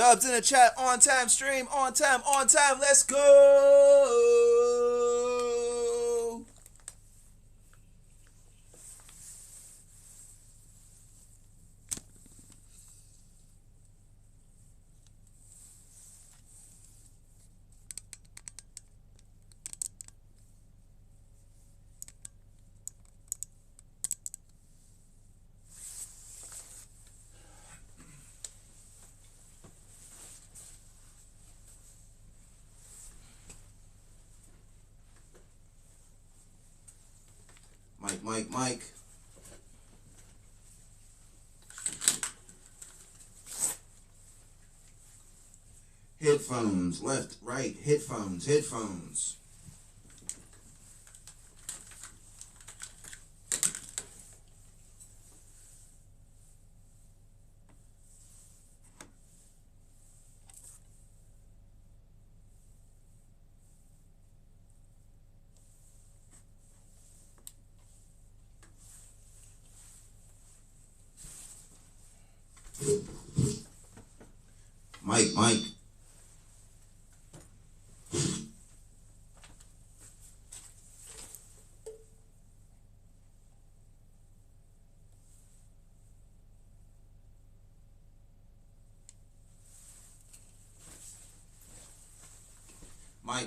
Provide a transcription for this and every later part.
Dubs in the chat, on time stream, on time, let's go! Mike. Headphones, left, right, headphones.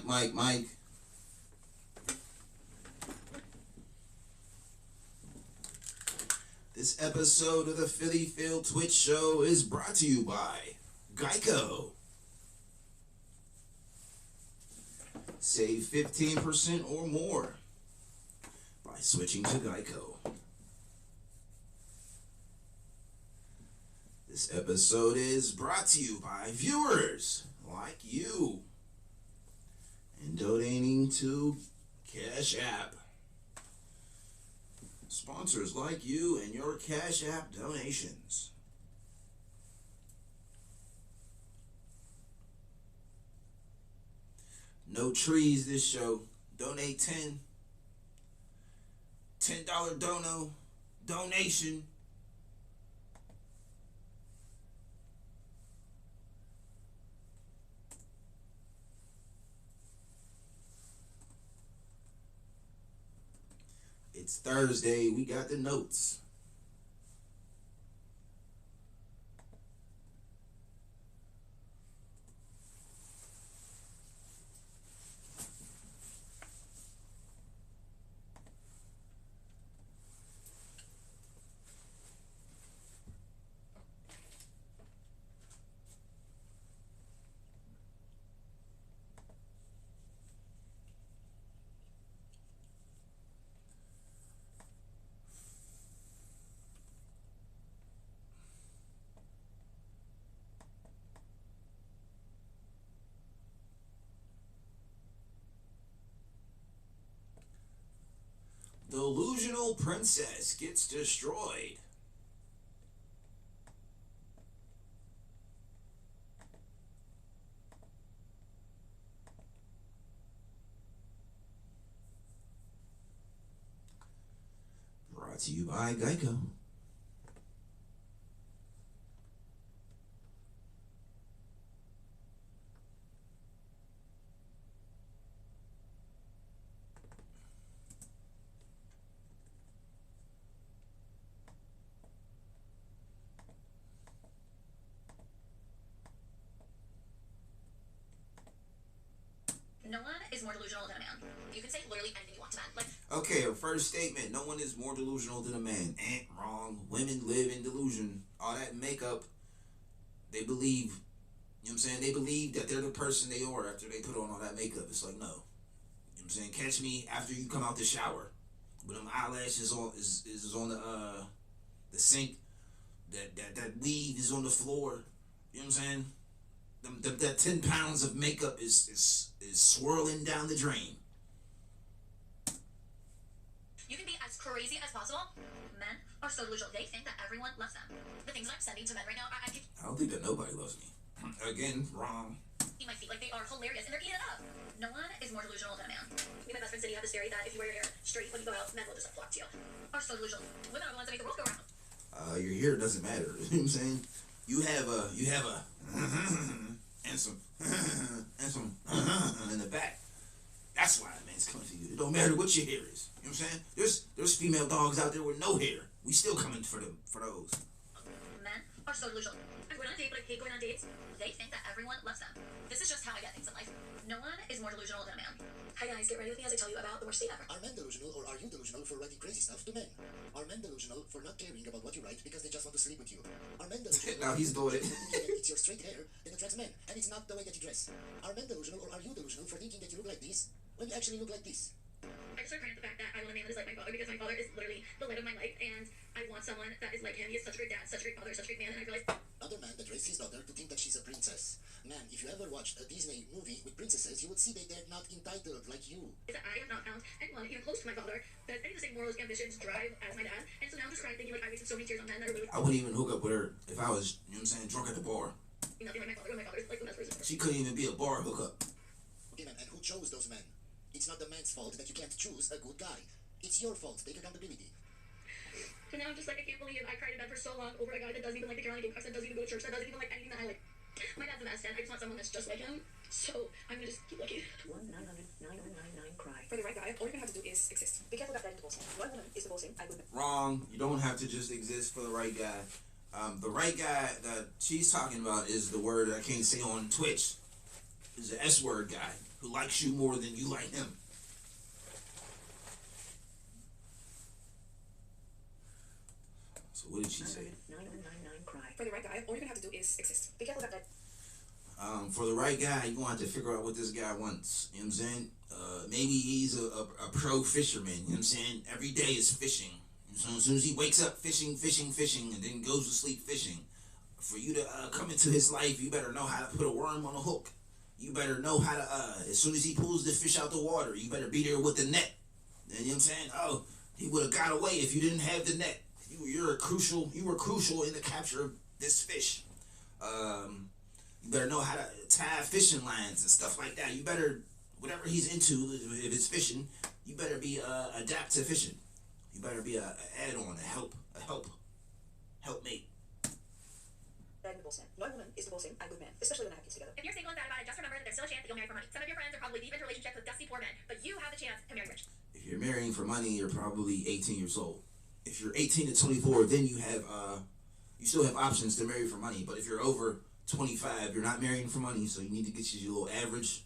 Mike. Mike. This episode of the Philly Phil Twitch Show is brought to you by Geico. Save 15% or more by switching to Geico. This episode is brought to you by viewers like you and donating to Cash App. Sponsors like you and your Cash App donations. No trees this show. Donate $10 donation. It's Thursday. We got the notes. Delusional princess gets destroyed. Brought to you by Geico. No one is more delusional than a man. You can say literally anything you want to men. Okay, our first statement. No one is more delusional than a man. Wrong. Women live in delusion. All that makeup, they believe, you know what I'm saying? They believe that they're the person they are after they put on all that makeup. It's like, no. You know what I'm saying? Catch me after you come out the shower. With them eyelashes on is on the sink. That weave is on the floor. You know what I'm saying? That 10 pounds of makeup is swirling down the drain. You can be as crazy as possible. Men are so delusional. They think that everyone loves them. The things that I'm sending to men right now, I don't think that nobody loves me. Again, wrong. See my feet, like they are hilarious, and they're eating it up. No one is more delusional than a man. Me and my best friend Cindy have this theory that if you wear your hair straight when you go out, men will just flock to you. Are so delusional. Women are the ones that make the world go round. Your hair doesn't matter. You know what I'm saying? you have a and some in the back. That's why a man's coming for you. It don't matter what your hair is. You know what I'm saying? There's female dogs out there with no hair. We still coming for those. Men are so delusional. I'm going on a date, but I hate going on dates. They think that everyone loves them. This is just how I get things in life. No one is more delusional than a man. Hi guys, get ready with me as I tell you about the worst date ever. Are men delusional, or are you delusional for writing crazy stuff to men? Are men delusional for not caring about what you write because they just want to sleep with you? Are men delusional? Now he's doing it. It's your straight hair that attracts men, and it's not the way that you dress. Are men delusional, or are you delusional for thinking that you look like this when you actually look like this? I just started crying at the fact that I want a man that is like my father because my father is literally the light of my life, and I want someone that is like him. He is such a great dad, such a great father, such a great man, and I realized Other man that raised his daughter to think that she's a princess. Man, if you ever watched a Disney movie with princesses, you would see that they're not entitled like you. is that I have not found anyone even close to my father that has any of the same morals, ambitions, drive as my dad, and so now I'm just crying thinking like I wasted so many tears on men that are literally I wouldn't even hook up with her if I was, you know what I'm saying, drunk at the bar. nothing like my father. My father is like the best person ever. She couldn't even be a bar hookup. Okay, man, and who chose those men? It's not the man's fault that you can't choose a good guy. It's your fault. Take accountability. So now I'm just like, I can't believe I cried in bed for so long over a guy that doesn't even like the Carolina Gamecocks, that doesn't even go to church, that doesn't even like anything that I like. My dad's a mess, and I just want someone that's just like him. So I'm gonna just keep looking. 1-900-9099 cry. For the right guy, all you're gonna have to do is exist. Be careful about that divorcing. One woman is divorcing. I would. Wrong. You don't have to just exist for the right guy. The right guy that she's talking about is the word I can't say on Twitch. Is the S word guy who likes you more than you like him. So what did she say? 900-9099 cry. For the right guy, all you're gonna have to do is exist. Be careful about that. For the right guy, you're going to have to figure out what this guy wants. You know what I'm saying? Maybe he's a pro fisherman. You know what I'm saying? Every day is fishing. So as soon as he wakes up, fishing, and then goes to sleep fishing. For you to come into his life, you better know how to put a worm on a hook. You better know how to, as soon as he pulls the fish out the water, you better be there with the net. And you know what I'm saying? Oh, he would have got away if you didn't have the net. You were crucial in the capture of this fish. You better know how to tie fishing lines and stuff like that. You better, whatever he's into, if it's fishing, you better be adapt to fishing. You better be a add-on, a helpmate. Bad divorcing. No woman is divorcing a good man, especially when they have kids together. If you're single and sad about it, just remember that there's still a chance that you'll marry for money. Some of your friends are probably deep into relationships with dusty poor men, but you have the chance to marry rich. If you're marrying for money, you're probably 18 years old. If you're 18 to 24, then you still have options to marry for money. But if you're over 25, you're not marrying for money, so you need to get you your little average.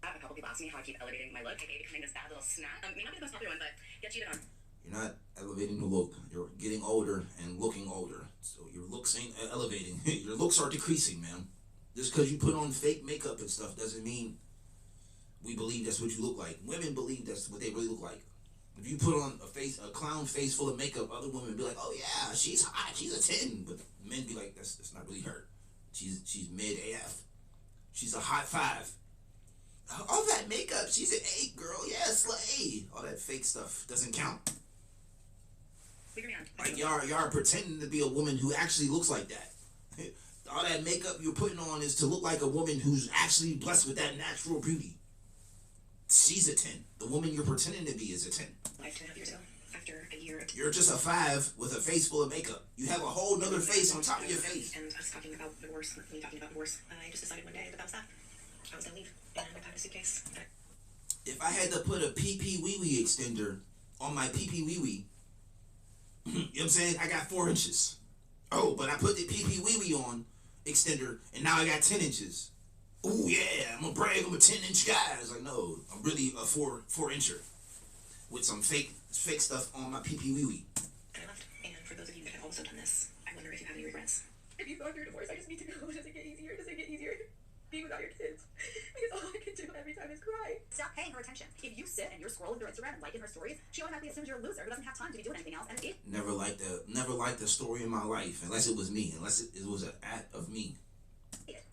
I have a couple people ask me how I keep elevating my look. I gave becoming this bad little snack. May not be the most popular one, but get cheated on. You're not elevating the look. You're getting older and looking older. So your looks ain't elevating. Your looks are decreasing, man. Just because you put on fake makeup and stuff doesn't mean we believe that's what you look like. Women believe that's what they really look like. If you put on a clown face full of makeup, other women be like, oh yeah, she's hot, she's a 10. But men be like, that's not really her. She's mid AF. She's a hot 5. All that makeup, she's an 8, girl. Yeah, slay. All that fake stuff doesn't count. Like y'all are pretending to be a woman who actually looks like that. All that makeup you're putting on is to look like a woman who's actually blessed with that natural beauty. She's a 10. The woman you're pretending to be is a 10. Like 2.5 years ago, after a year of You're just a 5 with a face full of makeup. You have a whole nother face on top of your face. and us talking about divorce, me talking about divorce, I just decided one day that was that. I was gonna leave, and I packed a suitcase. If I had to put a PP wee wee extender on my PP wee wee, you know what I'm saying? I got 4 inches. Oh, but I put the PP wee wee on extender, and now I got 10 inches. Oh yeah, I'm gonna brag, I'm a 10-inch guy. It's like, no, I'm really a 4-incher with some fake stuff on my PP wee wee. And I left. And for those of you that have also done this, I wonder if you have any regrets. If you've gone through a divorce, I just need to know, does it get easier? Does it get easier being without your kids? Because all I can do every time is cry. Stop paying her attention. If you sit and you're scrolling through Instagram and liking her stories, she automatically assumes you're a loser who doesn't have time to be doing anything else. And it Never liked the story in my life, unless it was me, unless it was an act of me.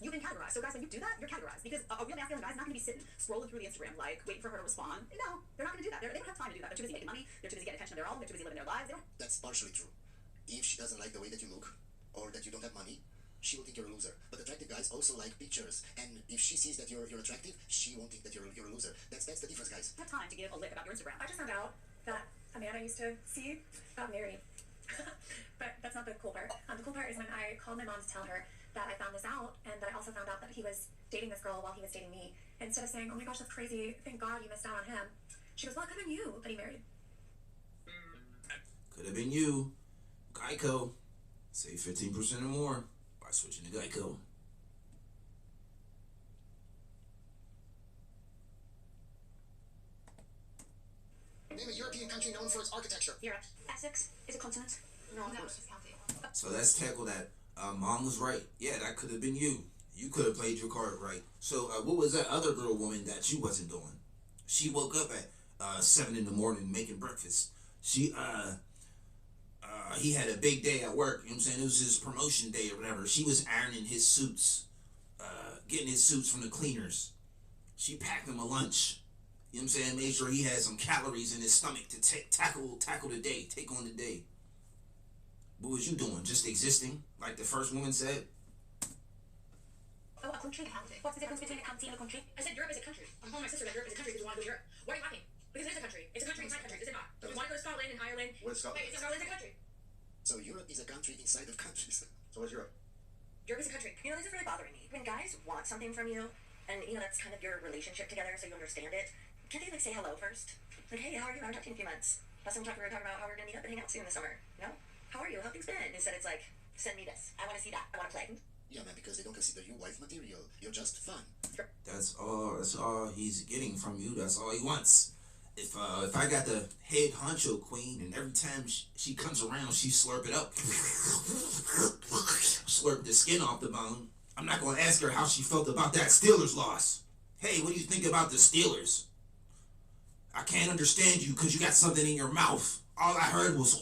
you've been categorized. So guys, when you do that, you're categorized. Because a real masculine guy's not going to be sitting, scrolling through the Instagram, like, waiting for her to respond. No, they're not going to do that. They don't have time to do that. They're too busy making money. They're too busy getting attention of their own. They're too busy living their lives. They don't. That's partially true. If she doesn't like the way that you look, or that you don't have money, she will think you're a loser. But attractive guys also like pictures, and if she sees that you're attractive, she won't think that you're a loser. That's the difference, guys. Have time to give a lick about your Instagram. I just found out that a man I used to see got married. But that's not the cool part. The cool part is when I called my mom to tell her that I found this out, and that I also found out that he was dating this girl while he was dating me. And instead of saying, "Oh my gosh, that's crazy, thank God you missed out on him," she goes, "Well, it could have been you that he married." Could have been you. Geico. Save 15% or more by switching to Geico. Name a European country known for its architecture. Europe. Essex is a continent. No, of course. So let's tackle that. Mom was right. Yeah, that could have been you. You could have played your card right. So what was that other girl woman that you wasn't doing? She woke up at 7 in the morning making breakfast. He had a big day at work, you know what I'm saying? It was his promotion day or whatever. She was ironing his suits, getting his suits from the cleaners. She packed him a lunch, you know what I'm saying? Made sure he had some calories in his stomach to tackle the day, take on the day. What was you doing? Just existing, like the first woman said? Oh, a country? What's the difference between a county and a country? I said Europe is a country. I'm telling my sister that Europe is a country because we want to go to Europe. Why are you laughing? Because it is a country. It's a country inside a country, is it not? We want to go to Scotland and Ireland. Where's Scotland? Wait, Scotland's a country. So Europe is a country inside of countries. So what's Europe? Europe is a country. You know, this is really bothering me. When guys want something from you, and you know that's kind of your relationship together, so you understand it. Can't they like say hello first? Like, hey, how are you? I haven't talked to you in a few months. Last time we were talking about how we're gonna meet up and hang out soon this summer. You know? How are you? How things been? Instead, it's like, send me this. I want to see that. I want to play. Yeah, man, because they don't consider you wife material. You're just fun. That's all he's getting from you. That's all he wants. If I got the head honcho queen and every time she comes around she slurp it up, slurp the skin off the bone, I'm not going to ask her how she felt about that Steelers loss. Hey, what do you think about the Steelers? I can't understand you because you got something in your mouth. All I heard was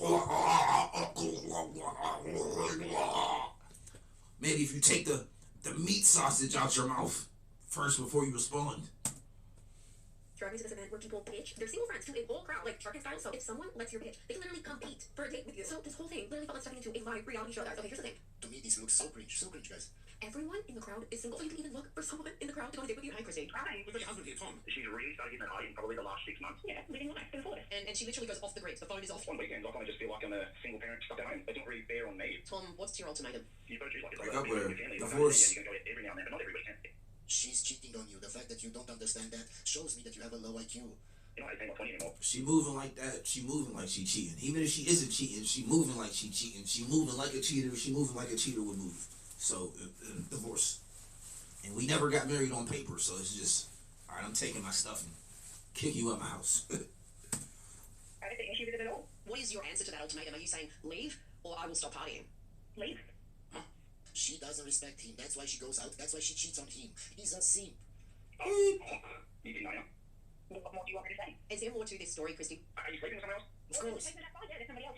maybe if you take the meat sausage out your mouth first before you respond. Driving to this event where people pitch their single friends to a whole crowd, like Shark Tank style. So if someone lets your pitch, they can literally compete for a date with you. So this whole thing literally felt like stepping into a live reality show. Okay, here's the thing. To me, this looks so cringe, guys. Everyone in the crowd is single, so you can even look for someone in the crowd to go on a date with you. Hi, Chrissy. Hi. We've got your husband here, Tom. She's really started getting it high in probably the last 6 months. Yeah, living life to the fullest. And she literally goes off the grid. The phone is off. On weekends, I kind of just feel like I'm a single parent stuck at home. It's not really fair on me. Tom, what's your ultimatum? You've got to choose like Break up with her. family. Divorce. You can go every now and then, but not every weekend. She's cheating on you. The fact that you don't understand that shows me that you have a low IQ. You're not 18 or 20 anymore. She moving like that. She moving like she cheating. Even if she isn't cheating, she moving like she cheating. She moving like a cheater. She moving like a cheater would move. So, divorce. And we never got married on paper, so it's just, all right, I'm taking my stuff and kick you out my house. I don't think she did it at all. What is your answer to that ultimatum? Are you saying leave or I will stop partying? Leave. She doesn't respect him. That's why she goes out. That's why she cheats on him. He's a simp. You didn't know, yeah? What more do you want me to say? Is there more to this story, Christy? Are you sleeping with someone else? Of course. Yeah, there's somebody else.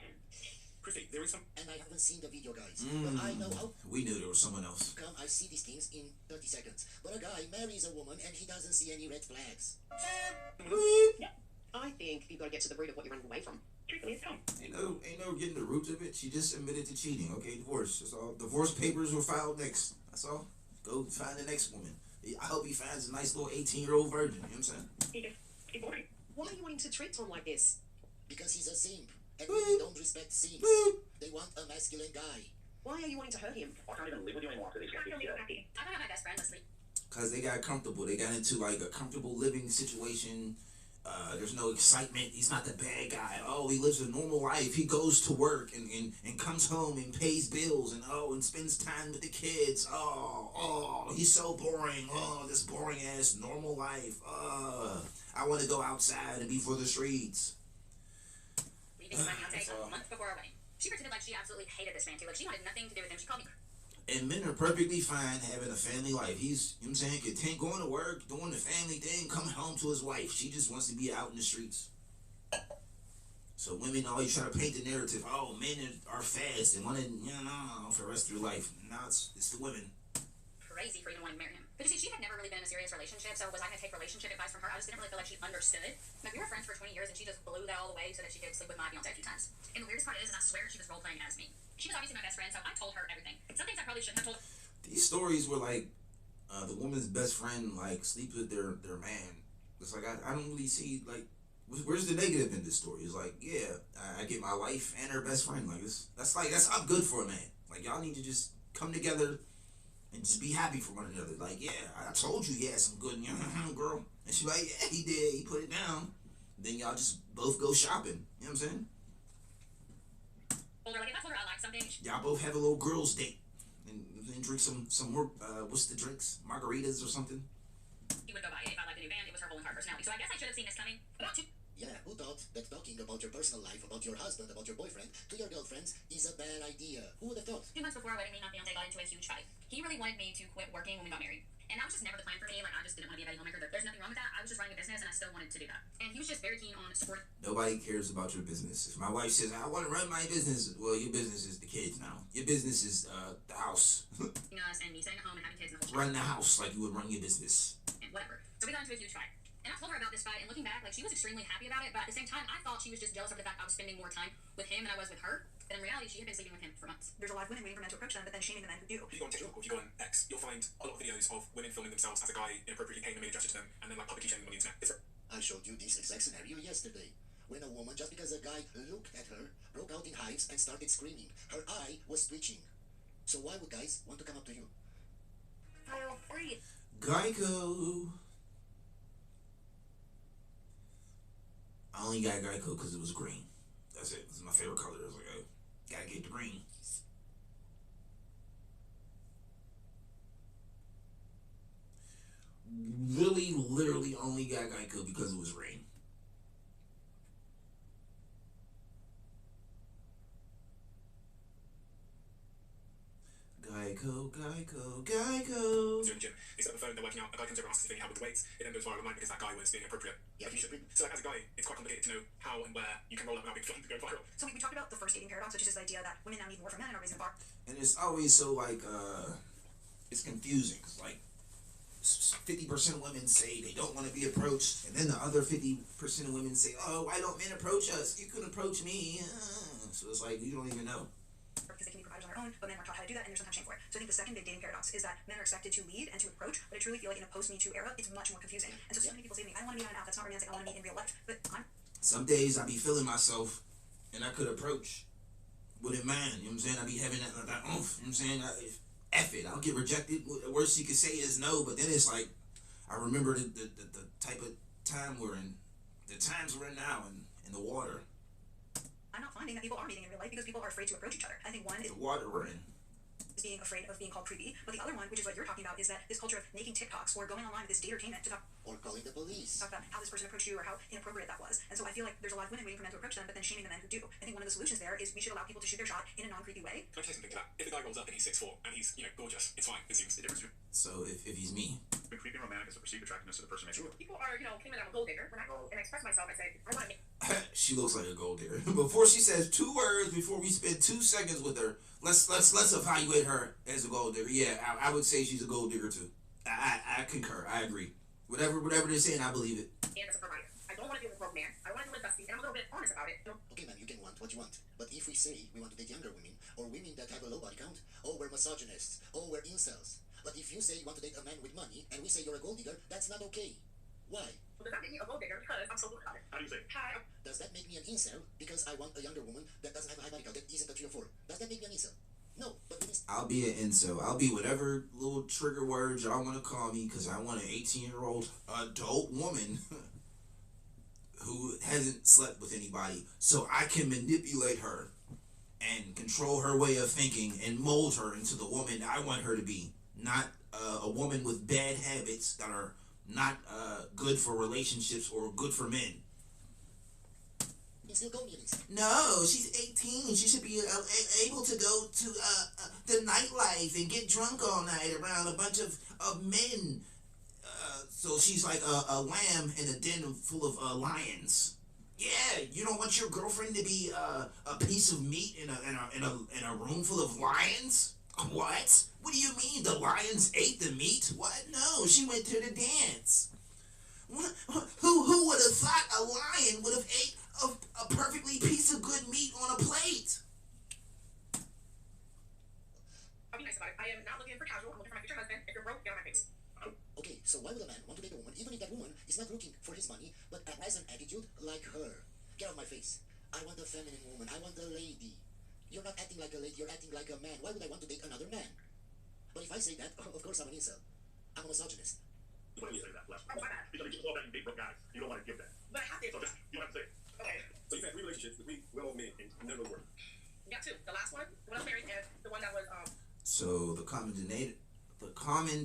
Chrissy, there is some... And I haven't seen the video, guys. But I know how We knew there was someone else. come I see these things in 30 seconds. But a guy marries a woman and he doesn't see any red flags. I think you've got to get to the root of what you're running away from. Truthfully, it's Tom. Ain't no getting the roots of it. She just admitted to cheating. Okay, divorce. That's all. Divorce papers were filed next. That's all. Go find the next woman. I hope he finds a nice little 18-year-old virgin. You know what I'm saying? He's boring. Why are you wanting to treat Tom like this? Because he's a simp. And women don't respect simps. They want a masculine guy. Why are you wanting to hurt him? I can't even live with you anymore after this. I feel really happy. I found out my best friend was sleep. Because they got comfortable. They got into like a comfortable living situation. There's no excitement. He's not the bad guy. Oh, he lives a normal life. He goes to work and comes home and pays bills and spends time with the kids. Oh, he's so boring. Oh, this boring ass normal life. I want to go outside and be for the streets. Leaving my fiance a month before our wedding. She pretended like she absolutely hated this man too. Like she wanted nothing to do with him. She called me. And men are perfectly fine having a family life. He's, you know what I'm saying, content going to work, doing the family thing, coming home to his wife. She just wants to be out in the streets. So women always try to paint the narrative, oh, men are fast and want to, for the rest of their life. Now it's the women. Crazy for even wanting to marry him. But you see, she had never really been in a serious relationship, so was I going to take relationship advice from her? I just didn't really feel like she understood. Like, we were friends for 20 years, and she just blew that all away so that she could sleep with my fiance a few times. And the weirdest part is I swear she was role-playing as me. She was obviously my best friend, so I told her everything. Some things I probably shouldn't have told her. These stories were like the woman's best friend like sleeps with their man. It's like I don't really see like Where's the negative in this story? It's like, yeah, I get my wife and her best friend. Like that's I'm good for a man. Like y'all need to just come together and just be happy for one another. Like, yeah, I told you he had some good girl. And she like, yeah, he did. He put it down. Then y'all just both go shopping. You know what I'm saying? Well, like if I told her I liked something, Y'all both have a little girls' date. And then drink some more, what's the drinks? Margaritas or something? he would go buy it. If I liked the new band, it was her whole entire personality. So I guess I should have seen this coming about 2 Yeah, who thought that talking about your personal life, about your husband, about your boyfriend, to your girlfriends is a bad idea? Who would have thought? 2 months before our wedding, me and my fiance got into a huge fight. He really wanted me to quit working when we got married. And that was just never the plan for me. Like, I just didn't want to be a baby homemaker. There's nothing wrong with that. I was just running a business, and I still wanted to do that. And he was just very keen on supporting Nobody cares about your business. If my wife says, I want to run my business, well, your business is the kids now. Your business is the house. us and me staying at home and having kids and the whole Run the house like you would run your business. and whatever. So we got into a huge fight. And I told her about this fight, and looking back, like, she was extremely happy about it, but at the same time, I thought she was just jealous of the fact I was spending more time with him than I was with her. But in reality, she had been sleeping with him for months. There's a lot of women waiting for men to approach them, but then shaming the men who do. If you go on TikTok or if you go on X, you'll find a lot of videos of women filming themselves as a guy inappropriately paying a million gesture to them and then like publicly shaming them on the internet. It's I showed you this exact scenario yesterday. When a woman, just because a guy looked at her, broke out in hives and started screaming. Her eye was twitching. So why would guys want to come up to you? File 3. Geico. I only got Geico because it was green. That's it. It's my favorite color. I was like, oh, gotta get the green. Really, literally only got Geico because it was rain. Geico, Geico, Geico. in the gym. They set up the phone, they're working out, a guy comes over and asks if they need help with the weights. It then goes viral online because that guy was being inappropriate. Yeah, Like, so like, as a guy, it's quite complicated to know how and where you can roll up without being filmed to go viral. So we talked about the first dating paradox, which is this idea that women now need more from men and are raising the bar. And it's always so like it's confusing. 'Cause like 50% of women say they don't want to be approached, and then the other 50% of women say, oh, why don't men approach us? You could approach me. So it's like you don't even know. Because they can be providers on their own, but men are taught how to do that, and there's sometimes shame for it. So I think the second big dating paradox is that men are expected to lead and to approach, but I truly feel like in a post-Me Too era, it's much more confusing. And so many people say to me, I want to meet on an app, that's not romantic, I want to meet in real life. But Some days I be feeling myself, and I could approach with a man. You know what I'm saying? I be having that oomph. You know what I'm saying? F it. I'll get rejected. The worst you could say is no. But then it's like I remember the type of time we're in, the times we're in now, in the water. I'm not finding that people are meeting in real life because people are afraid to approach each other. I think one is The water we're in. being afraid of being called creepy, but the other one, which is what you're talking about, is that this culture of making TikToks or going online with this datertainment to talk Or calling the police. about how this person approached you or how inappropriate that was. And so I feel like there's a lot of women waiting for men to approach them, but then shaming the men who do. I think one of the solutions there is we should allow people to shoot their shot in a non-creepy way. Can I say something to that? If the guy rolls up and he's 6'4" and he's, gorgeous, it's fine. It seems the difference between So if he's me, creepy and romantic is the perceived attractiveness of the person next to you. People are, claiming I'm a gold digger. When I go and express myself, I say, I want to she looks like a gold digger. Before she says 2 words, before we spend 2 seconds with her, let's evaluate her as a gold digger. Yeah, I would say she's a gold digger too. I concur. I agree. Whatever they're saying, I believe it. and as a provider. I don't want to deal with a broke man. I want to deal with Dusty, and I'm a little bit honest about it. Okay, man, you can want what you want. But if we say we want to date younger women, or women that have a low body count, oh, we're misogynists, oh, we're incels. But if you say you want to date a man with money, and we say you're a gold digger, that's not okay. Why? Well, does that make me a gold digger? Because I'm so good about it. How do you say? Hi. Does that make me an incel because I want a younger woman that doesn't have a high body count, that isn't a 3 or 4? Does that make me an incel? No, but it is. I'll be an incel. I'll be whatever little trigger words y'all want to call me, because I want an 18-year-old adult woman who hasn't slept with anybody, so I can manipulate her and control her way of thinking and mold her into the woman I want her to be. Not a woman with bad habits that are not good for relationships or good for men. You still go meetings. No, she's 18. She should be able to go to the nightlife and get drunk all night around a bunch of men. So she's like a lamb in a den full of lions. Yeah, you don't want your girlfriend to be a piece of meat in a room full of lions? What? What do you mean the lions ate the meat? What? No, she went to the dance. Who would have thought a lion would have ate a perfectly piece of good meat on a plate? I'll be nice about it. I am not looking for casual. I'm looking for my future husband. If you're broke, get on my face. Okay, so why would a man want to date a woman, even if that woman is not looking for his money, but as has an attitude like her. Get off my face. I want a feminine woman. I want a lady. You're not acting like a lady. You're acting like a man. Why would I want to date another man? But if I say that, of course I'm an incel. I'm a misogynist. Why do you say that? Flash? Oh, why not? Because you all back and date broke guys. You don't want to give that. But I have to. So just, you don't have to say it. Okay. So you've had 3 relationships with 3 well-known men and never worked. Yeah, 2. The last one, the one I was married, and the one that was So the common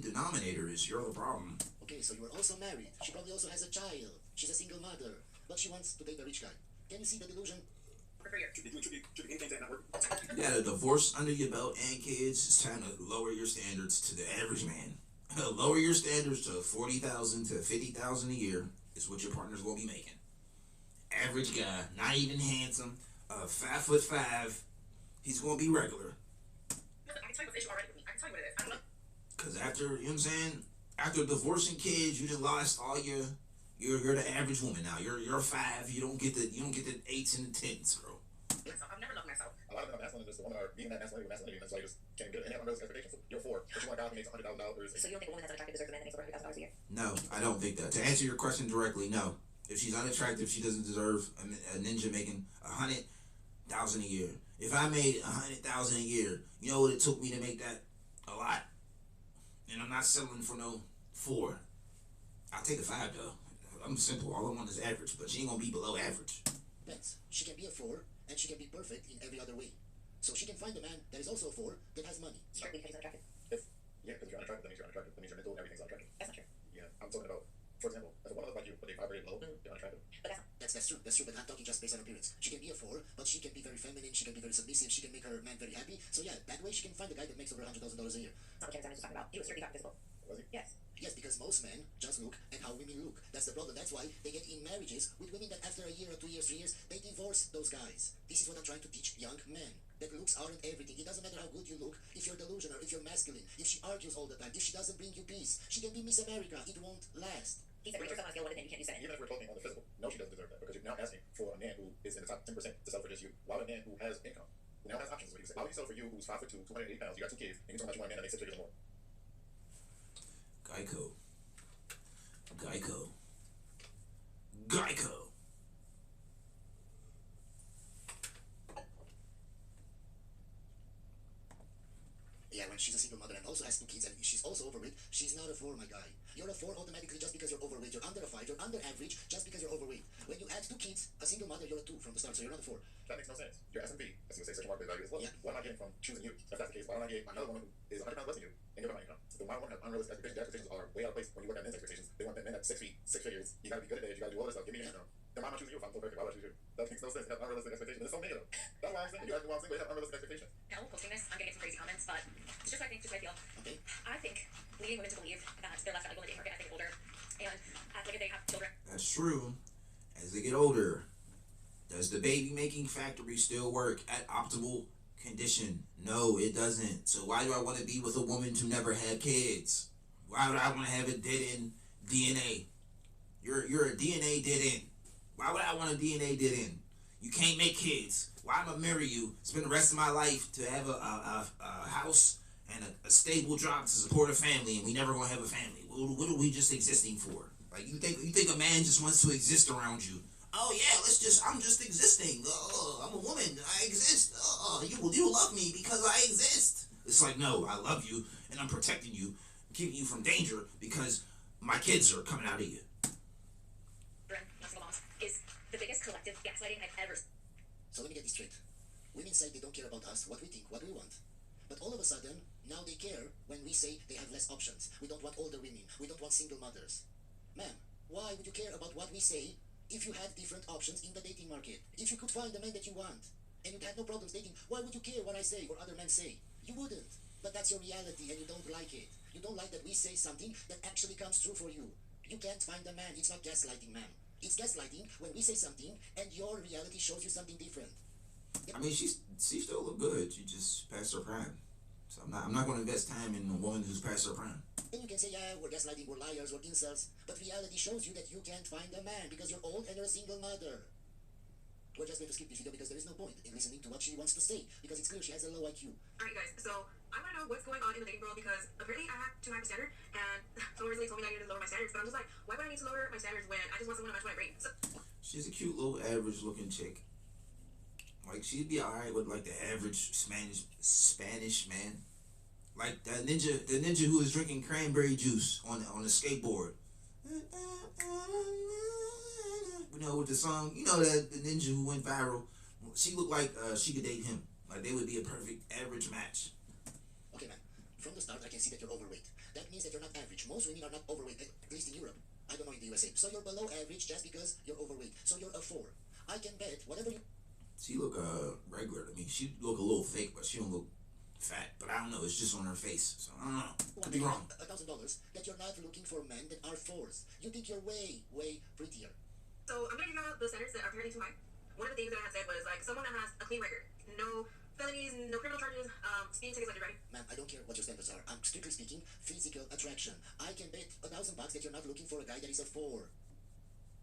denominator is you're the problem. Okay, so you were also married. She probably also has a child. She's a single mother. But she wants to date a rich guy. Can you see the delusion? for 3 years. Should be anything that not working. You got a divorce under your belt and kids. It's time to lower your standards to the average man. Lower your standards to $40,000 to $50,000 a year is what your partner's gonna be making. Average guy, not even handsome, 5'5". He's gonna be regular. Listen, I can tell you what's the issue already with me. I can tell you what it is. I don't know. Cause after, you know what I'm saying, after divorcing kids, you just lost all you're the average woman now. You're a 5. You don't get the 8s and the 10s, girl. Myself. I've never loved myself. A lot of them are masculine, just the women are being that masculinity with masculinity, and so you just can't get it. And they have unrealistic expectations. You're 4, but you want a guy who makes $100,000. So you don't think a woman that's unattractive deserves a man that makes over $100,000 a year? No, I don't think that. To answer your question directly, no. If she's unattractive, she doesn't deserve a ninja making $100,000 a year. If I made $100,000 a year, you know what it took me to make that? A lot. And I'm not settling for no 4. I'll take a 5 though. I'm simple. All I want is average, but she ain't gonna be below average. Depends. She can be a 4, and she can be perfect in every other way. So she can find a man that is also a 4 that has money. Strictly because he's unattractive. Yeah, because you're unattractive, that means you're unattractive. That means your mental and everything's unattractive. That's not true. Yeah, I'm talking about, for example, if a woman looks like you, but they vibrate low, you're unattractive. But that's That's true. That's true. But I'm talking just based on appearance. She can be a 4, but she can be very feminine. She can be very submissive. She can make her man very happy. So yeah, that way she can find a guy that makes over $100,000 a year. not what James Simon was talking about. He was strictly talking physical. Was he? Yes. Yes, because most men just look at how women look. That's the problem. That's why they get in marriages with women that after a year or 2 years, 3 years, they divorce those guys. This is what I'm trying to teach young men. That looks aren't everything. It doesn't matter how good you look, if you're delusional, if you're masculine, if she argues all the time, if she doesn't bring you peace. She can be Miss America. It won't last. He said, rate yourself on a scale of 1 to 10. You can't do 7. Even if we're talking on the physical, no, she doesn't deserve that, because you're now asking for a man who is in the top 10% to settle for just you. Why would a man who has income, who now has options, is what you say? Why would you settle for you who's 5'2", 280 pounds, you got 2 kids, and you're talking about you want a man that makes 6 figures or more? Geico. Yeah, when she's a single mother and also has 2 kids and she's also overweight, she's not a 4, my guy. You're a 4 automatically just because you're overweight. You're under a 5. You're under average just because you're overweight. When you add 2 kids, a single mother, you're a 2 from the start, so you're not a 4. That makes no sense. Your S&P, as you would say, search market value as well. Yeah. What am I getting from choosing you? If that's the case, why don't I get another woman who is 100 pounds less than you and give her my income? So why women have unrealistic expectations? Their expectations are way out of place when you work at men's expectations. They want men at 6 feet, 6 figures. You gotta be good at it. You gotta do all this stuff. Give me your income. Then why am I choosing you if I'm so perfect? Why would I choose you? That makes no sense. You have unrealistic expectations. There's so many of them. That's why I'm saying you guys are single. You have unrealistic expectations. No, posting this, I'm gonna get some crazy comments, but it's just what I think, just what I feel. Okay? I think leading women to believe that they're left out of the dating market as they get older and act like if they have children. That's true. As they get older, does the baby making factory still work at optimal condition? No, it doesn't. So why do I want to be with a woman to never have kids? Why would I want to have a dead-end DNA? You're a DNA dead-end. Why would I want a DNA dead-end? You can't make kids. Why am I marry you? Spend the rest of my life to have a house and a stable job to support a family, and we never gonna have a family. What are we just existing for? Like you think a man just wants to exist around you? Oh yeah, I'm just existing. I'm a woman. I exist. You love me because I exist. It's like, no, I love you and I'm protecting you, keeping you from danger because my kids are coming out of you. Single moms is the biggest collective gaslighting I've ever. So let me get this straight. Women say they don't care about us, what we think, what we want. But all of a sudden, now they care when we say they have less options. We don't want older women. We don't want single mothers. Ma'am, why would you care about what we say if you had different options in the dating market? If you could find the man that you want, and you'd have no problems dating, why would you care what I say or other men say? You wouldn't. But that's your reality and you don't like it. You don't like that we say something that actually comes true for you. You can't find a man. It's not gaslighting, ma'am. It's gaslighting when we say something and your reality shows you something different. I mean, she still look good. She just passed her prime. So I'm not going to invest time in a woman who's past her prime. And you can say, yeah, we're gaslighting, we're liars, we're incels. But reality shows you that you can't find a man because you're old and you're a single mother. We're just going to skip this video because there is no point in listening to what she wants to say, because it's clear she has a low IQ. Alright guys, so I want to know what's going on in the dating world, because apparently I have too high a standard, and someone recently told me that I needed to lower my standards, but I'm just like, why would I need to lower my standards when I just want someone to match my brain? So She's a cute little average looking chick. Like, she'd be alright with like the average Spanish man. Like that ninja, the ninja who was drinking cranberry juice on the skateboard. You know, with the song, you know, that the ninja who went viral. She looked like she could date him. Like, they would be a perfect average match. Okay, man. From the start, I can see that you're overweight. That means that you're not average. Most women are not overweight, at least in Europe. I don't know in the USA. So you're below average just because you're overweight. So you're a 4. I can bet whatever you... She look regular to me. She look a little fake, but she don't look fat. But I don't know. It's just on her face. So I don't know. Could be wrong. $1,000 that you're not looking for men that are 4s. You think you're way, way prettier. So I'm gonna give out the standards that are apparently too high. One of the things that I had said was like someone that has a clean record, no felonies, no criminal charges, speeding tickets like you're ready. Man, I don't care what your standards are. I'm strictly speaking physical attraction. I can bet $1,000 that you're not looking for a guy that is a 4.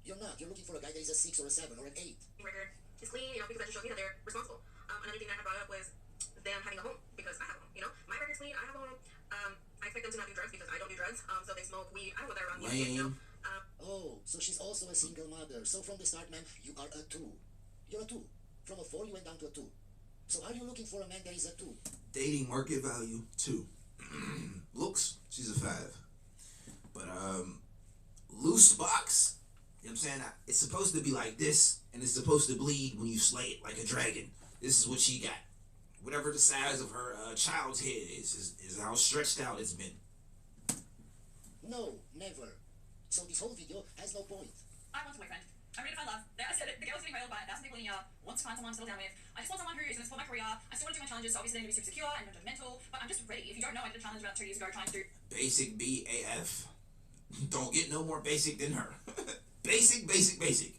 You're not. You're looking for a guy that is a 6 or a 7 or an 8. Record is clean, you know, because that just shows me that they're responsible. Another thing that I had brought up was them having a home, because I have a home. You know, my record's clean. I have a home. I expect them to not do drugs because I don't do drugs. So they smoke weed. I don't want that around me. You know. Oh, so she's also a single mother. So from the start, man, you are a 2. You're a 2. From a 4, you went down to a 2. So are you looking for a man that is a 2? Dating market value 2. Looks, she's a 5. But loose box, you know what I'm saying? It's supposed to be like this, and it's supposed to bleed when you slay it like a dragon. This is what she got. Whatever the size of her child's head is how stretched out it's been. No, never. So this whole video has no point. I want a boyfriend. I'm ready to find love. There, I said it. The girl's getting railed by 1,000 people in a year. Want to find someone to settle down with. I just want someone who is going to support my career. I still want to do my challenges, so obviously they're going to be super secure and non-judgmental. But I'm just ready. If you don't know, I did a challenge about 2 years ago trying to do Basic BAF. Don't get no more basic than her. Basic, basic, basic.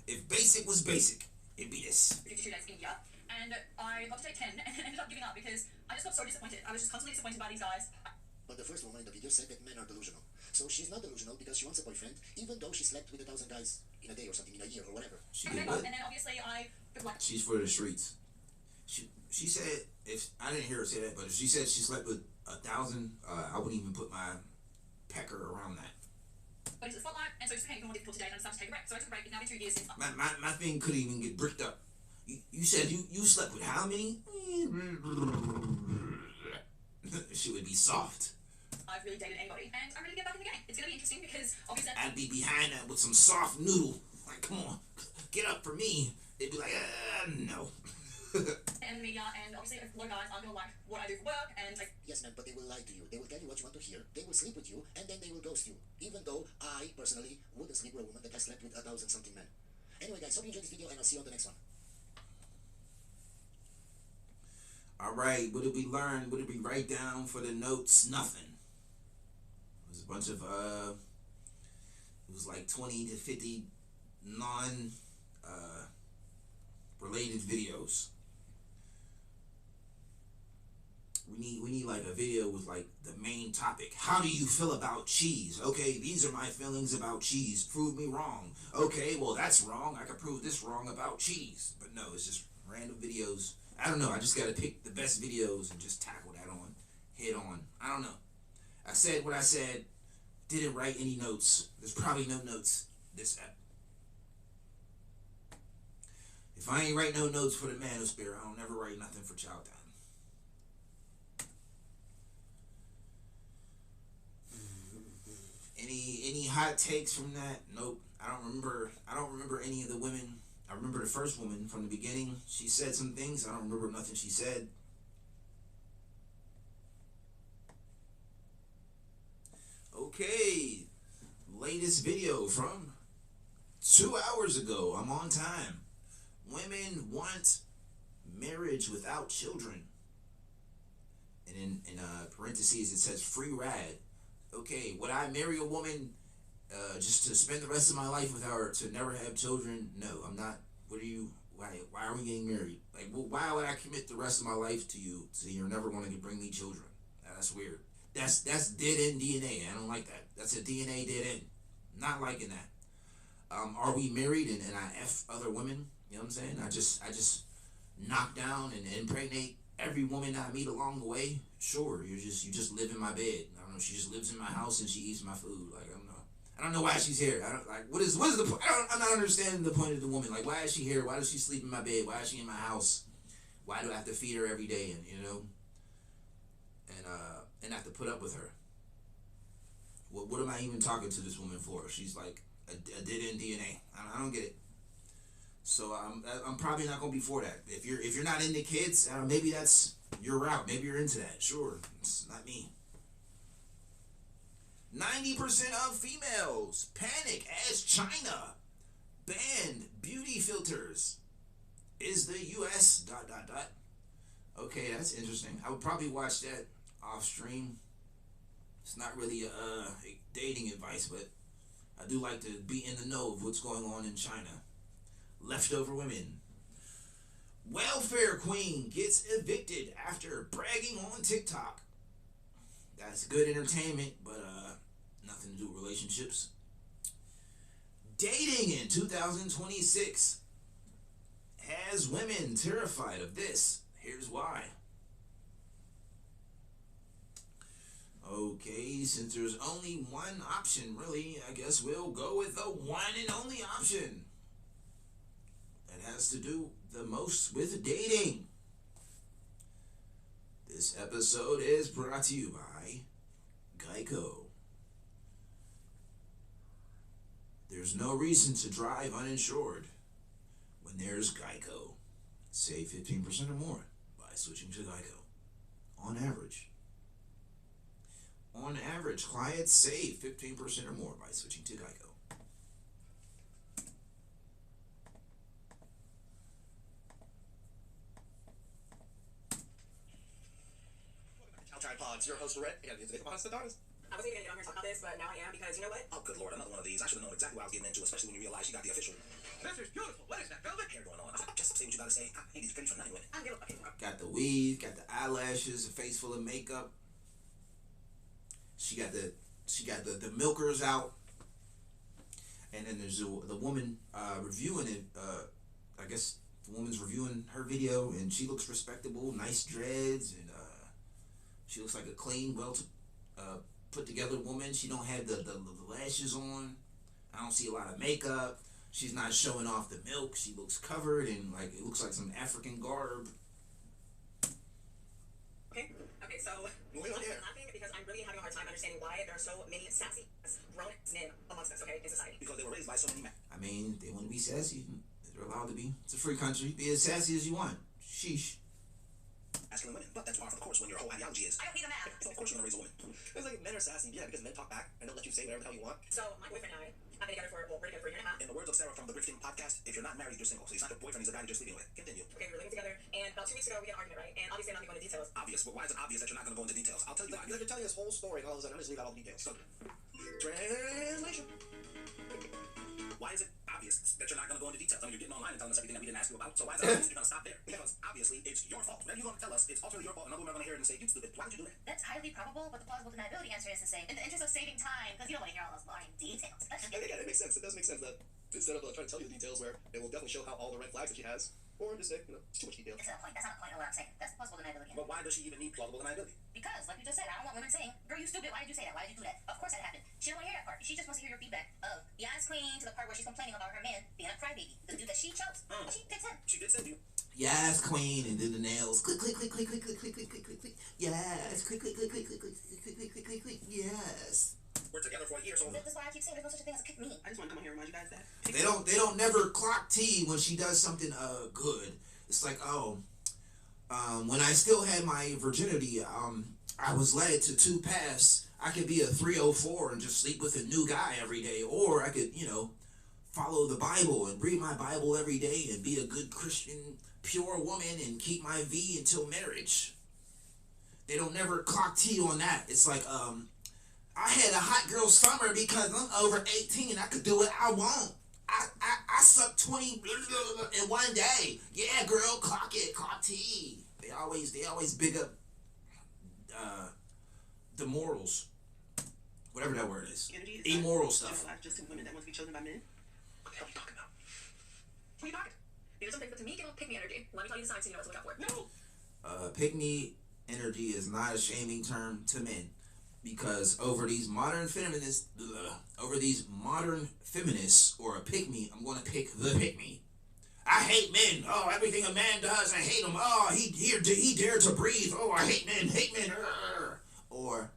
If basic was basic, it'd be this. 52 days in a year. And I got to take 10 and ended up giving up because I just got so disappointed. I was just constantly disappointed by these guys. But the first woman in the video said that men are delusional. So she's not delusional because she wants a boyfriend, even though she slept with 1,000 guys in a day or something, in a year or whatever. She And did then what? obviously I was like, She's for the streets. She said, if I didn't hear her say that, but if she said she slept with 1,000, I wouldn't even put my pecker around that. but it's a spotlight, and so it just became more difficult today, and I decided to take a break. So I took a break. It's now been 2 years since. My thing couldn't even get bricked up. You said you slept with how many? She would be soft. I've really dated anybody, and I'm ready to get back in the game. It's going to be interesting because obviously I'd be behind that with some soft noodle. Like, come on, get up for me. They'd be like, no. and the media, and obviously a lot of guys aren't going to like what I do for work, and like, Yes, man, but they will lie to you. They will tell you what you want to hear. They will sleep with you, and then they will ghost you. Even though I, personally, wouldn't sleep with a woman that has slept with 1,000 something men. Anyway, guys, hope you enjoyed this video, and I'll see you on the next one. Alright, what did we learn? What did we write down for the notes? Nothing. It was a bunch of, it was like 20 to 50 related videos. We need like a video with like the main topic. How do you feel about cheese? Okay, these are my feelings about cheese. Prove me wrong. Okay, well that's wrong. I can prove this wrong about cheese. But no, it's just random videos. I don't know. I just gotta pick the best videos and just tackle that on, head on. I don't know. I said what I said. Didn't write any notes. There's probably no notes this app. If I ain't write no notes for the manosphere, I don't never write nothing for Child Time. Any hot takes from that? Nope. I don't remember any of the women. I remember the first woman from the beginning. She said some things. I don't remember nothing she said. Okay. Latest video from 2 hours ago. I'm on time. Women want marriage without children. And in parentheses it says free ride. Okay, would I marry a woman just to spend the rest of my life with her to never have children? No, I'm not. What are you? Why are we getting married? Like, why would I commit the rest of my life to you so you're never going to bring me children? That's weird. That's dead end DNA. I don't like that. That's a DNA dead end. Not liking that. Are we married and I F other women? You know what You know what I'm saying? I just knock down and impregnate every woman I meet along the way. Sure, you just live in my bed. I don't know. She just lives in my house and she eats my food. Like, I don't know. I don't know why she's here. I don't like what is the point? I'm not understanding the point of the woman. Like, why is she here? Why does she sleep in my bed? Why is she in my house? Why do I have to feed her every day? And and I have to put up with her. What am I even talking to this woman for? She's like a dead-end DNA. I don't get it. So I'm probably not gonna be for that. If you're not into kids, maybe that's your route. Maybe you're into that. Sure, it's not me. 90% of females panic as China banned beauty filters. Is the U.S. ... Okay, that's interesting. I would probably watch that off stream. It's not really dating advice, but I do like to be in the know of what's going on in China. Leftover women. Welfare queen gets evicted after bragging on TikTok. That's good entertainment, but nothing to do with relationships. Dating in 2026 has women terrified of this. Here's why. Okay, since there's only one option, really, I guess we'll go with the one and only option. It has to do the most with dating. This episode is brought to you by Geico. There's no reason to drive uninsured when there's Geico. Save 15% or more by switching to Geico. On average. On average, clients save 15% or more by switching to Geico. Tripods, your host, Red. You gotta get to the monster daughters. I wasn't even gonna get on here and talk about this, but now I am because you know what? Oh, good lord, another one of these. I should have known exactly what I was getting into, especially when you realize you got the official. This is beautiful. What is that velvet hair going on? Just say what you gotta say. I hate these pretty for nothing. I don't give a fucking fuck. Got the weave, got the eyelashes, a face full of makeup. She got the milkers out. And then there's the woman reviewing it. I guess the woman's reviewing her video, and she looks respectable, nice dreads, and she looks like a clean, well put together woman. She don't have the lashes on. I don't see a lot of makeup. She's not showing off the milk. She looks covered and like it looks like some African garb. Okay, so I'm laughing because I'm really having a hard time understanding why there are so many sassy grown men amongst us, okay, in society. Because they were raised by so many men. I mean, they want to be sassy. They're allowed to be. It's a free country. Be as sassy as you want. Sheesh. Masculine women, but that's par for the course when your whole ideology is. I don't need a man. So of course you're gonna raise a woman. It's like men are sassy, yeah, because men talk back and they'll let you say whatever the hell you want. So my boyfriend and I have been together for we're together for a year and a half. In the words of Sarah from the Grifting podcast, if you're not married, you're single. So he's not your boyfriend, he's a guy you're just sleeping with. Continue. Okay, we're living together, and about 2 weeks ago we had an argument, right? And obviously I'm not going to go into details. Obvious, but why is it obvious that you're not gonna go into details? I'll tell you why. Like you're telling this whole story and all of a sudden I'm just leave out all the details. So, translation. Why is it obvious that you're not gonna go into details? I mean, you're getting online and telling us everything that we didn't ask you about. So why is it obvious you're gonna stop there? Because obviously it's your fault. Whatever you're gonna tell us, it's ultimately your fault. Another woman are gonna hear it and say, "You stupid. Why would you do that?" That's highly probable, but the plausible deniability answer is the same. In the interest of saving time, because you don't want to hear all those boring details. Yeah, it makes sense. It does make sense that instead of trying to tell you the details where it will definitely show how all the red flags that she has, or just say, it's too much detail. That's not a point. That's not a point of what I'm saying. That's plausible deniability. But why does she even need plausible deniability? Because, like you just said, I don't want women saying, "Girl, you stupid. Why did you say that? Why did you do that?" Of course that happened. She don't want to hear that part. She just wants to hear your feedback of the honest queen to the part where she's complaining about her man being a crybaby. The dude that she chose. She picked him. She did say you. Yes, queen, and then the nails. Click, click, click, click, click, click, click, click, click, click, click. Yes, click, click, click, click, click, click, click, click, click, click, click. Yes. We're together for a year, so That's why I keep saying there's no such a thing as a pick me. I just want to come on here and remind you guys that They don't never clock T when she does something good. It's like, when I still had my virginity, I was led to two paths. I could be a 304 and just sleep with a new guy every day, or I could, follow the Bible and read my Bible every day and be a good Christian, pure woman and keep my V until marriage. They don't never clock T on that. It's like, I had a hot girl summer because I'm over 18. I could do what I want. I sucked 20 in one day. Yeah, girl, clock it, clock T. They always big up the morals, whatever that word is. Immoral stuff. Just two women that want to be chosen by men. What the hell are you talking about? What are you talking? These are some things that to me give off pick me energy. Let me tell you the signs so you know what to look out for. No. Pick me energy is not a shaming term to men, because over these modern feminists, or a pick me, I'm going to pick the pick me. I hate men. Oh, everything a man does, I hate him. Oh, he dared to breathe. Oh, I hate men. Or,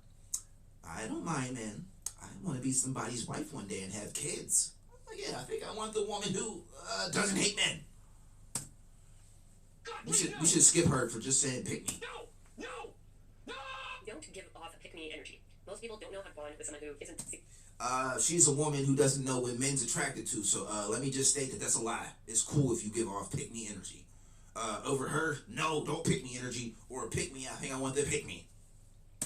I don't mind men. I want to be somebody's wife one day and have kids. Yeah, I think I want the woman who doesn't hate men. We should skip her for just saying pick me. No. Don't give off a pick-me energy. Most people don't know how to bond with someone who isn't... She's a woman who doesn't know what men's attracted to, so let me just state that that's a lie. It's cool if you give off pick me energy. Over her, no, don't pick me energy, or pick me, I think I want the pick me.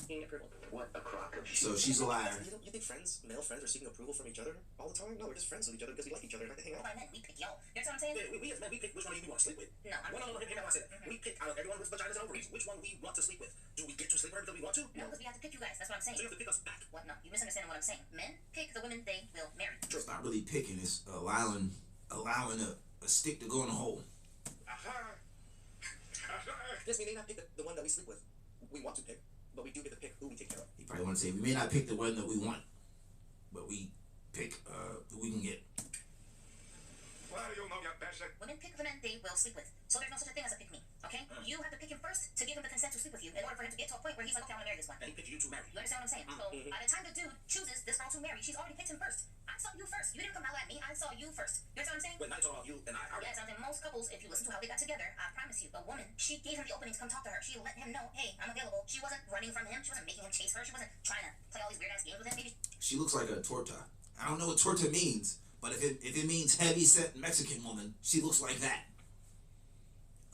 Approval. What a crock of So she's a liar. You think male friends are seeking approval from each other all the time? No, we're just friends with each other because we like each other and like to hang out. By men, we pick y'all. You know what I'm saying? Yeah, we as men, we pick which one of you we want to sleep with. No, I'm No, hear me out when I say that. We pick out of everyone with vaginas and ovaries which one we want to sleep with. Do we get to sleep with her because we want to? No, because we have to pick you guys. That's what I'm saying. So you have to pick us back. What? No, you misunderstand what I'm saying. Men pick the women they will marry. It's not really picking, it's allowing a stick to go in a hole. Yes, we may not pick the one that we sleep with. We want to pick, but we do get to pick who we take care of. You probably want to say, we may not pick the one that we want, but we pick who we can get. Women pick the men they will sleep with. So there's no such a thing as a pick me, okay? You have to pick him first to give him the consent to sleep with you in order for him to get to a point where he's like, okay, I want to marry this one. And he picked you to marry. You understand what I'm saying? So by the time the dude chooses this girl to marry, she's already picked him first. I saw you first. You didn't come out at me. I saw you first. You understand what I'm saying? But now it's all about you and I. Yeah, something. Most couples, if you listen to how they got together, I promise you, a woman, she gave him the opening to come talk to her. She let him know, hey, I'm available. She wasn't running from him. She wasn't making him chase her. She wasn't trying to play all these weird ass games with him. Maybe She looks like a torta. I don't know what torta means, but if it means heavy set Mexican woman, she looks like that.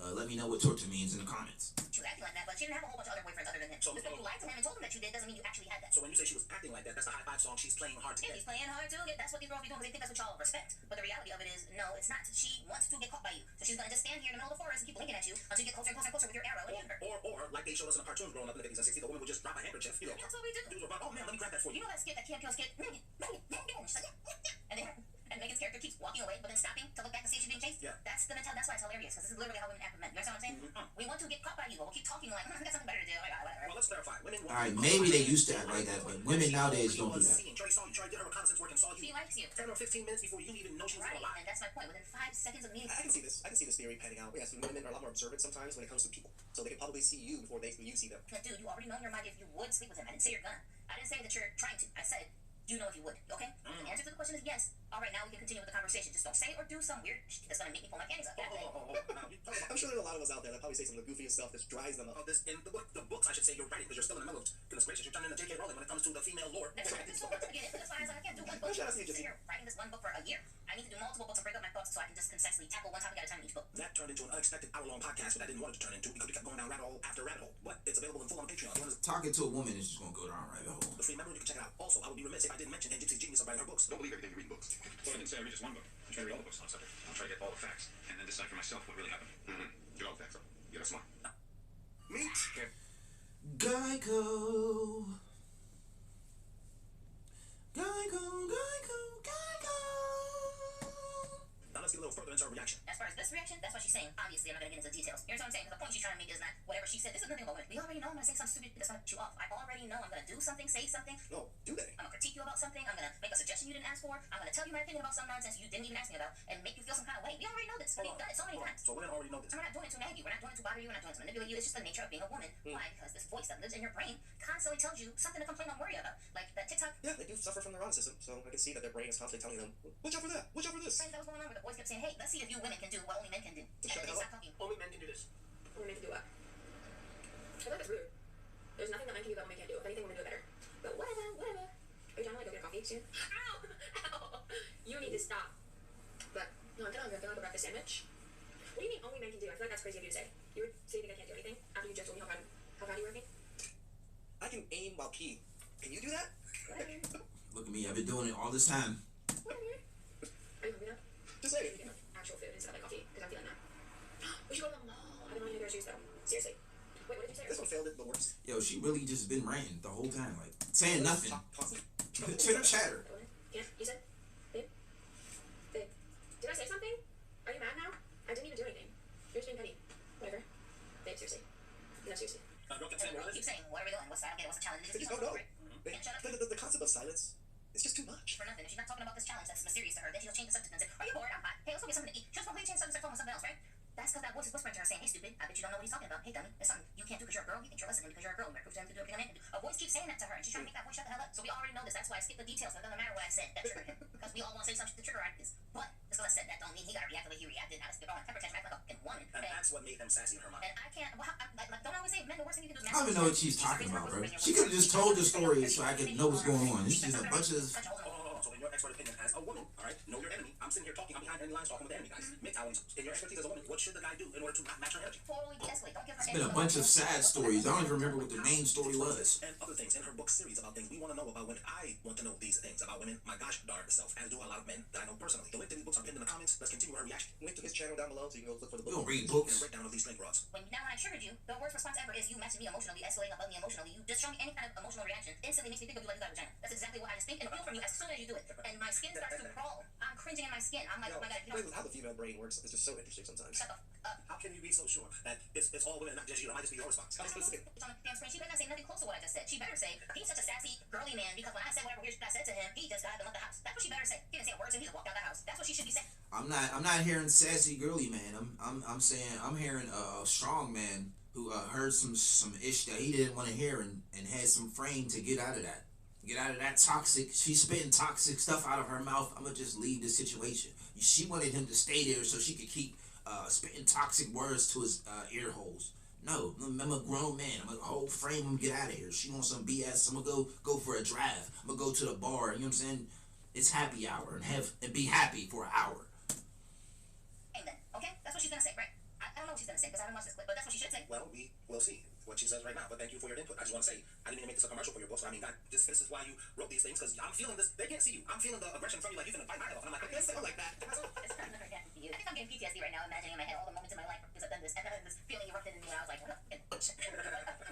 Let me know what torta means in the comments. she was acting like that, but she didn't have a whole bunch of other boyfriends other than him. So Just because you lied to him and told him that you did doesn't mean you actually had that. So when you say she was acting like that, that's the high five song she's playing hard to Yeah, get. he's playing hard to get. That's what these girls be doing because they think that's what y'all respect. But the reality of it is, no, it's not. She wants to get caught by you. So she's going to just stand here in the middle of the forest and keep blinking at you until you get closer and closer and closer with your arrow and hit her. Or like they showed us in the cartoons growing up in the 50s and 60s, the woman would just drop a handkerchief. You know, That's what we do. dudes were about, oh man, let me grab that for you. You know that skit, that Key and Peele skit? Megan. And she's like, yeah. And Megan's character keeps walking away, but then stopping to look back and see if she's being chased. Yeah. That's the mentality. That's why it's hilarious, because this is literally how women act with men. You understand what I'm saying? We want to get caught by you, but we'll keep talking like, we got something better to do. Whatever. Well, let's clarify. Women want Alright, maybe they used to act like that, but women nowadays don't do that. Trey saw you, Trey did her reconnaissance work and saw She you. likes you. 10 or 15 minutes before you even know she was Right, alive. and that's my point. Within 5 seconds of meeting, I can see this. I can see this theory panning out. Yes, women are a lot more observant sometimes when it comes to people, so they can probably see you before you see them. dude, you already know in your mind if you would sleep with him. I didn't say you're gonna. I didn't say that you're trying to. I said, you know if you would, okay? If the answer to the question is yes, alright, now we can continue with the conversation. Just don't say or do some weird shit that's gonna make me pull my panties up. Now, you talk about I'm sure there's a lot of us out there that probably say some of the goofiest stuff that dries them up. this in the books, I should say you're writing because you're still in the middle of goodness gracious. You're turning into J.K. Rowling when it comes to the female lore. That's right. This is what to begin. That's why I was like, I can't do one book. Shout out to you, Sit Jesse. here writing this one book for a year. I need to do multiple books and break up my thoughts so I can just concisely tackle one topic at a time in each book. That turned into an unexpected hour-long podcast, but I didn't want it to turn into because we kept going down rabbit hole after rabbit hole. But it's available in full on Patreon. You want to Talking to a woman is just gonna go down right hole. the free member, you can check it out. Also, I would be remiss if I didn't mention Gypsy's genius of writing her books. Don't believe everything you read in books. So I didn't say I read just one book. I try to read all the books on the subject. I'll try to get all the facts and then decide for myself what really happened. Get all the facts up. Get us smart. Meet. Geico. Now let's get a little further into her reaction. As far as this reaction, that's what she's saying. Obviously, I'm not gonna get into the details. You know what I'm saying? Because the point she's trying to make is that whatever she said, this is nothing about women. We already know I'm gonna say something stupid that's gonna put you off. I already know I'm gonna do something, say something. No, do they? I'm gonna critique you about something. I'm gonna make a suggestion you didn't ask for. I'm gonna tell you my opinion about some nonsense you didn't even ask me about and make you feel some kind of way. We already know this. We've done it so many times. So women already know this. And we're not doing it to nag you. We're not doing it to bother you. We're not doing it to manipulate you. It's just the nature of being a woman. Why? Because this voice that lives in your brain constantly tells you something to complain or worry about. Like that TikTok Yeah, they do suffer from neuroticism, so I can see that their brain is constantly telling them, watch out for that, watch out for this. thing that was going on where the boys kept saying, hey, let's see if you women can do what only men can do. And Shut then they the hell stopped talking. Only men can do this. Only men can do what? I feel like that's rude. There's nothing that men can do that women can't do. If anything, women do it better. But whatever. Are you trying to like go get a coffee soon? Ow! Ow! You need to stop. But no, I'm kind of hungry. I feel like a breakfast sandwich. What do you mean only men can do? I feel like that's crazy of you to say. You would say you think I can't do anything after you just told me how bad you were at me? I can aim while peeing. Can you do that? Whatever. Look at me, I've been doing it all this time. Whatever. Are you hungry now? Just We say need to get like actual food instead of like coffee because I'm feeling that. We should go to the mall. I've been wanting to get shoes though. Seriously. Wait, what did you say? this one failed it the worst. Yo, she really just been ranting the whole time, like saying nothing. Constantly. Chitter chatter. Yeah, you said? Babe? Babe? Did I say something? Are you mad now? I didn't even do keep saying, what are we doing? What's, I don't get it. What's the challenge? They just don't know. Can't shut up. The concept of silence is just too much. For nothing. If she's not talking about this challenge that's mysterious to her, then she'll change the subject and say, are you bored? I'm hot. Hey, let's go get something to eat. She'll just completely change the subject and start talking about something else, right? That's because that voice is whispering to her saying, hey, stupid, I bet you don't know what he's talking about. Hey, dummy, there's something you can't do because you're a girl. You think you're listening because you're a girl. You better prove to him to do everything a man can do. A voice keeps saying that to her, and she's trying to make that voice shut the hell up. So we already know this. That's why I skip the details. So it doesn't matter what I said. That triggered him. Because we all want to say something to trigger this. But just because I said that don't mean he got to react the way he reacted. Now, it's throwing a temper tantrum, act like a fucking woman. And that's what made them sassy in her mind. And I can't, well, don't I always say, men, the worst thing you can do is I don't even know what she's talking about, bro. She could have just told the story so I could know what's going on. This is a bunch of... So in your expert opinion as a woman, all right, know your enemy. I'm sitting here talking, I'm behind enemy lines talking with the enemy guys. MGTOW, in your expertise as a woman, what should the guy do in order to match her energy? Totally de-escalate. Don't give her It's been a bunch of sad stories. I don't even remember what the main story was. And other things in her book series about things we want to know about women. I want to know these things about women, my gosh darn self, as do a lot of men that I know personally. The link to these books are pinned in the comments. Let's continue her reaction. Link to his channel down below so you can go look for the book. You don't read And books. breakdown of these strength rods. When I triggered you, the worst response ever is you matching me emotionally, escalating above me emotionally. You just show me any kind of emotional reaction. Instantly makes me think of you like you got a vagina. That's exactly what I just think and feel from you as soon as you do it. And my skin starts to crawl. I'm cringing in my skin. I'm like, oh my god, you know. How the female brain works is just so interesting sometimes. Shut the f up. How can you be so sure that it's all women and not just you? It might just be your response. It's on the damn screen. She better not say nothing close to what I just said. She better say, he's such a sassy, girly man because when I said whatever weird shit I said to him, he just got up and left the house. That's what she better say. He didn't say words and he just walked out the house. That's what she should be saying. I'm not hearing sassy girly man. I'm saying I'm hearing a strong man who heard some ish that he didn't want to hear and had some frame to get out of that. Get out of that toxic. She's spitting toxic stuff out of her mouth. I'm gonna just leave the situation. She wanted him to stay there so she could keep spitting toxic words to his ear holes. No, I'm a grown man. I'm a whole frame him, get out of here. She wants some BS. I'm gonna go for a drive. I'm gonna go to the bar. You know what I'm saying? It's happy hour and be happy for an hour. Amen. Okay, that's what she's gonna say, right? I don't know what she's gonna say because I haven't watched this clip, but that's what she should say. Well, we will see what she says right now. But thank you for your input. I just want to say, I didn't mean to make this a commercial for your books, but I mean, God, this is why you wrote these things because I'm feeling this. They can't see you. I'm feeling the aggression from you, like you're gonna fight my head off, and I'm like, I can't sound like that. It's kind of again for you. I think I'm getting PTSD right now, imagining in my head all the moments in my life because I've done this, and then this feeling erupted in me when I was like, what the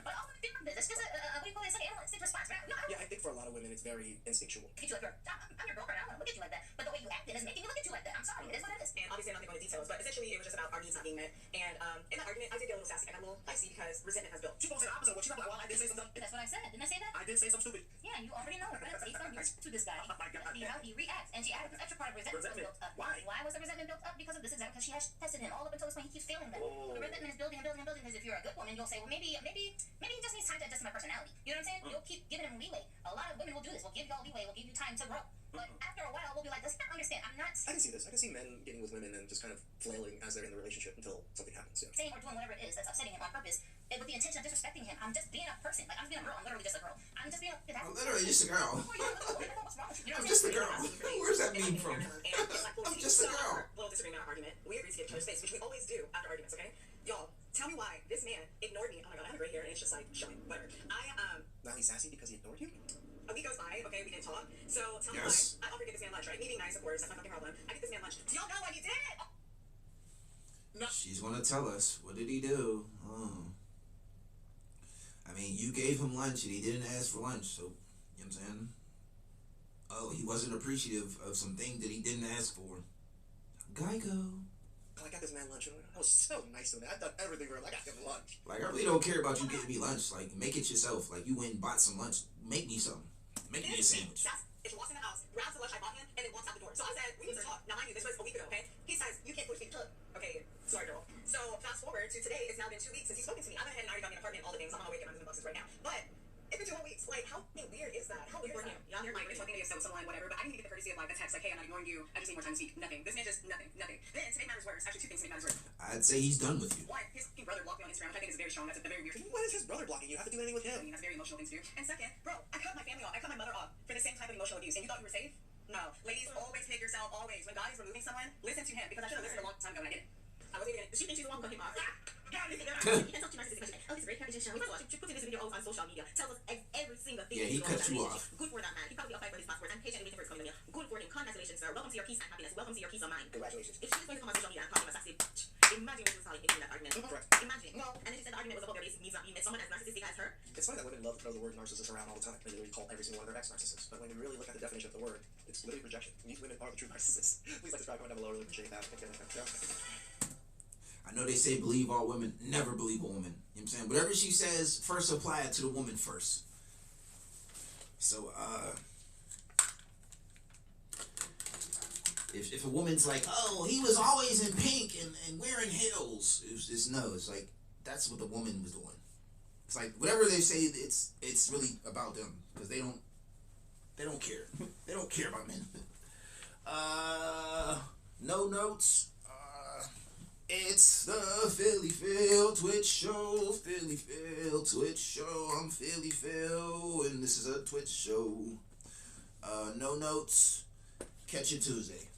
but all the different business. It's just what do you call it? It's like animal instinct response, right? No, Yeah, I think for a lot of women it's very instinctual. look at you like I'm your girlfriend. I don't want to look at you like that. But the way you acted is making me look at you like that. I'm sorry. It is what it is. And obviously I'm not going to go into details, but essentially it was just about our needs not being met. And in that argument, I did get a little sassy. I got a little icy because resentment has built. She's gonna say the opposite of what she got. Well, I did say something. That's what I said. Didn't I say that? I did say something stupid. Yeah, you already know. We're gonna say something to this guy. Oh my God. See how he reacts. And she added this extra part of resentment was built up. Why? Why was the resentment built up? Because of this example. Because she has tested him all up until this point. He keeps failing that. Oh. So the resentment is building and building and building. Because if you're a good woman, you'll say, well, maybe he just needs time to adjust to my personality. You know what I'm saying? You'll keep giving him leeway. A lot of women will do this. We'll give y'all leeway. We'll give you time to grow. But after a while, we'll be like, does he not understand? I'm not I can see this. I can see men getting with women and just kind of flailing as they're in the relationship until something happens. Yeah. saying or doing whatever it is that's upsetting him on purpose with the intention of disrespecting him. I'm just being a person. Like, I'm just being a girl. I'm literally just a girl. I'm just being a... I'm literally just a girl. What's wrong with you? You know I'm what just a saying? girl. Where's that meme from? I'm just a girl. Little disagreement argument. We agreed to give each other space, which we always do after arguments, okay? Y'all, tell me why this man ignored me. Oh my god, I have gray hair and it's just like showing. Whatever. Now he's sassy because he ignored you? A week goes by, okay, we didn't talk. So tell me Yes. why I offered to get this man lunch, right? Me being nice, of course, that's my fucking problem. I get this man lunch. Do y'all know what he did? No. She's gonna tell us. What did he do? I mean, you gave him lunch and he didn't ask for lunch, so, you know what I'm saying? Oh, he wasn't appreciative of some thing that he didn't ask for. Geico. Oh, I got this man lunch. I was so nice to him. I've done everything for him. I got him lunch. Like, I really don't care about you getting me lunch. Like, make it yourself. Like, you went and bought some lunch. Make me some. Make me a sandwich. It's lost in the house, grabs the lunch I bought him, and then walks out the door. So I said, we need to talk. Now, mind you, this was a week ago, okay? He says, you can't push me. Okay, sorry, girl. So fast forward to today. It's now been 2 weeks since he's spoken to me. I went ahead and already got me an apartment, all the things. I'm on my way to get my boxes right now. But it's been 2 whole weeks. Like, how weird is that? How weird is that? Y'all hear like we're talking to you, someone, whatever. But I didn't even get the courtesy of like a text, like, hey, I'm not ignoring you. I just need more time to speak. Nothing. This man just nothing. Then to make matters worse, actually 2 things to make matters worse. I'd say he's done with you. One, his fucking brother blocked me on Instagram, which I think is very strong. That's a very weird thing. What is his brother blocking you? You have to do anything with him. I mean, that's a very emotional thing to do. And second, bro, I cut my family off. I cut my mother off for the same type of emotional abuse. And you thought you were safe? No. Ladies, always pick yourself, always. When God is removing someone, listen to him. Because I should have listened a long time ago and I didn't. I wasn't even. She thinks she's the one who got him off. You can talk to narcissistic. Oh, this great hair is just showing. First of all, she puts in this video all on social media. Tells us every single thing. Yeah, he cut you off. Good for that man. He probably applied for his passport. I'm patiently waiting for his coming to me. Good for him. Congratulations, sir. Welcome to your peace and happiness. Welcome to your peace of mind. Congratulations. If she's going to come on social media and call him a sassy bitch, imagine what she was calling him in that argument. Correct. Imagine. No. And then she said the argument was about their basic needs not being met. Someone as narcissistic as her. It's funny that women love to throw the word narcissist around all the time. They literally call every single one of their ex narcissists. But when you really look at the definition of the word, it's literally rejection. These women are the true narcissists. Please like, subscribe, comment down below. I really appreciate that. I know they say believe all women, never believe a woman. You know what I'm saying? Whatever she says, first apply it to the woman first. So, if a woman's like, oh, he was always in pink and wearing heels, it's no, it's like, that's what the woman was doing. It's like, whatever they say, it's really about them, because they don't care. They don't care about men. No notes. It's the Philly Phil Twitch show. Philly Phil Twitch show. I'm Philly Phil, and this is a Twitch show. No notes. Catch you Tuesday.